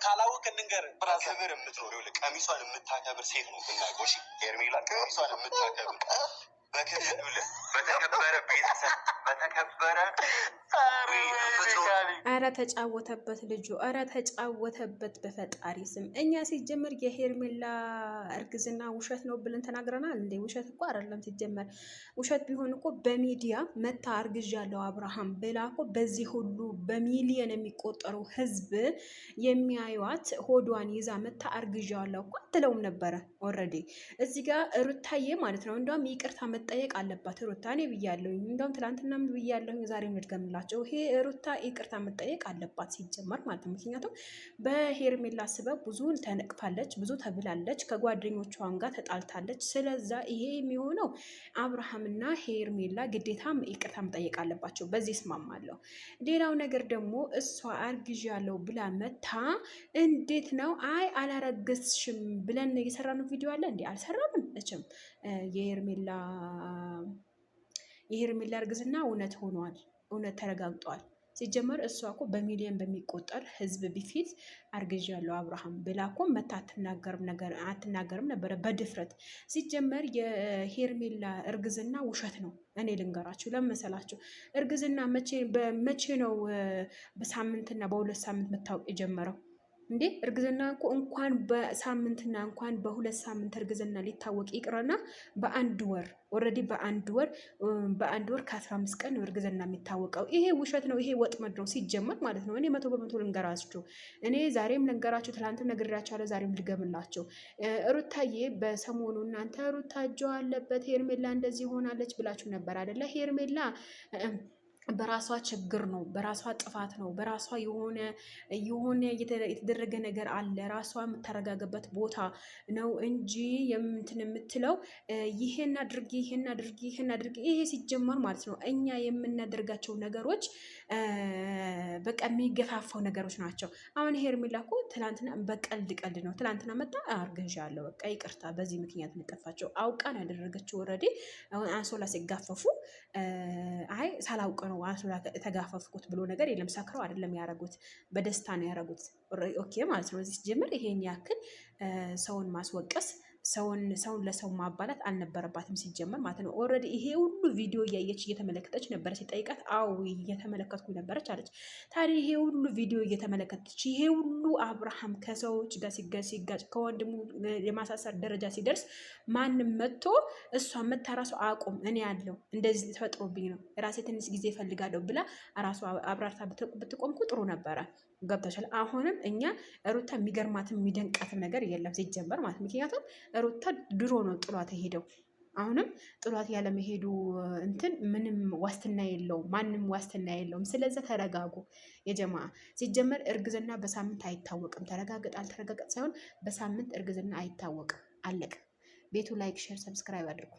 ካላወቅ እንንገር ብራዘር የምትኖር ቀሚሷን የምታከብር ሴት ነው ብናውቀው። እሺ ሄርሜላ ቀሚሷን የምታከብር በተከበረ ቤተሰብ በተከበረ አረ ተጫወተበት ልጁ፣ አረ ተጫወተበት በፈጣሪ ስም። እኛ ሲጀመር የሄርሜላ እርግዝና ውሸት ነው ብለን ተናግረናል እንዴ? ውሸት እኮ አይደለም ሲጀመር። ውሸት ቢሆን እኮ በሚዲያ መታ አርግዣለሁ አብርሃም ብላ እኮ በዚህ ሁሉ በሚሊየን የሚቆጠሩ ህዝብ የሚያዩት ሆዷን ይዛ መታ አርግዣለሁ እኮ አትለውም ነበረ። ኦልሬዲ እዚህ ጋር ሩታዬ ማለት ነው እንደውም ይቅርታ መጠየቅ አለባት ሩታ። እኔ ብያለሁ፣ እንደውም ትላንትናም ብያለሁ፣ ዛሬም ልድገምላቸው። ይሄ ሩታ ይቅርታ መጠየቅ አለባት ሲጀመር ማለት ነው። ምክንያቱም በሄርሜላ ስበብ ብዙ ተነቅፋለች፣ ብዙ ተብላለች፣ ከጓደኞቿን ጋር ተጣልታለች። ስለዛ ይሄ የሚሆነው አብርሃምና ሄርሜላ ግዴታ ይቅርታ መጠየቅ አለባቸው። በዚህ እስማማለሁ። ሌላው ነገር ደግሞ እሷ አርግዣለሁ ብላ መታ እንዴት ነው አይ አላረገዝሽም ብለን የሰራነው ቪዲዮ አለ እንዴ? አልሰራንም እችም የሄርሜላ እርግዝና እውነት ሆኗል፣ እውነት ተረጋግጧል። ሲጀመር እሷ እኮ በሚሊዮን በሚቆጠር ህዝብ ቢፊት አርግዣለሁ አብርሃም ብላ እኮ መታ አትናገርም ነበረ በድፍረት። ሲጀመር የሄርሜላ እርግዝና ውሸት ነው። እኔ ልንገራችሁ ለመሰላችሁ እርግዝና መቼ ነው በሳምንትና በሁለት ሳምንት መታወቅ የጀመረው እንዴ? እርግዝና እኮ እንኳን በሳምንትና እንኳን በሁለት ሳምንት እርግዝና ሊታወቅ ይቅርና በአንድ ወር ኦልሬዲ በአንድ ወር ከ15 ቀን ነው እርግዝና የሚታወቀው። ይሄ ውሸት ነው። ይሄ ወጥመድ ነው ሲጀመር ማለት ነው። እኔ 100% ልንገራችሁ። እኔ ዛሬም ልንገራችሁ፣ ትላንትም ነግሬያችኋለሁ፣ ዛሬም ልገምላችሁ። ሩታዬ በሰሞኑ እናንተ ሩታ እጇ አለበት ሄርሜላ እንደዚህ ሆናለች ብላችሁ ነበር አይደለ? ሄርሜላ በራሷ ችግር ነው፣ በራሷ ጥፋት ነው፣ በራሷ የሆነ የተደረገ ነገር አለ። ራሷ የምታረጋገበት ቦታ ነው እንጂ የምትለው ይሄን አድርጊ ይሄን አድርጊ ይሄን አድርጊ። ይሄ ሲጀመር ማለት ነው እኛ የምናደርጋቸው ነገሮች በቃ የሚገፋፋው ነገሮች ናቸው። አሁን ሄርሜላ እኮ ትላንትና በቀልድ ነው። ትላንትና መጣ አርግዣለሁ በቃ ይቅርታ፣ በዚህ ምክንያት የምጠፋቸው አውቃን ያደረገችው ኦልሬዲ አንሶላ ሲጋፈፉ አይ ሳላውቅ ነው አንሶላ ተጋፈፍኩት ብሎ ነገር የለም። ሰክረው አይደለም ያረጉት፣ በደስታ ነው ያረጉት። ኦኬ ማለት ነው። እዚህ ጀምር ይሄን ያክል ሰውን ማስወቀስ ሰውን ለሰው ማባላት አልነበረባትም ሲጀመር ማለት ነው። ኦልሬዲ ይሄ ሁሉ ቪዲዮ እያየች እየተመለከተች ነበረ። ሲጠይቃት አዎ እየተመለከትኩ ነበረች አለች። ታዲያ ይሄ ሁሉ ቪዲዮ እየተመለከተች ይሄ ሁሉ አብርሃም ከሰዎች ጋር ሲጋጭ ከወንድሙ የማሳሰር ደረጃ ሲደርስ ማንም መጥቶ እሷ መታ ራሱ አቁም እኔ ያለው እንደዚህ ተፈጥሮብኝ ነው ራሴ ትንሽ ጊዜ እፈልጋለሁ ብላ ራሱ አብራርታ ብትቆምኩ ጥሩ ነበረ። ገብተሻል? አሁንም እኛ ሩታ የሚገርማትም የሚደንቃትም ነገር የለም ሲጀመር ማለት ምክንያቱም ሩታ ድሮ ነው ጥሏት የሄደው። አሁንም ጥሏት ያለመሄዱ እንትን ምንም ዋስትና የለውም፣ ማንም ዋስትና የለውም። ስለዚህ ተረጋጉ የጀማ። ሲጀመር እርግዝና በሳምንት አይታወቅም። ተረጋገጥ አልተረጋገጥ ሳይሆን በሳምንት እርግዝና አይታወቅም። አለቀ። ቤቱ ላይክ፣ ሼር፣ ሰብስክራይብ አድርጉ።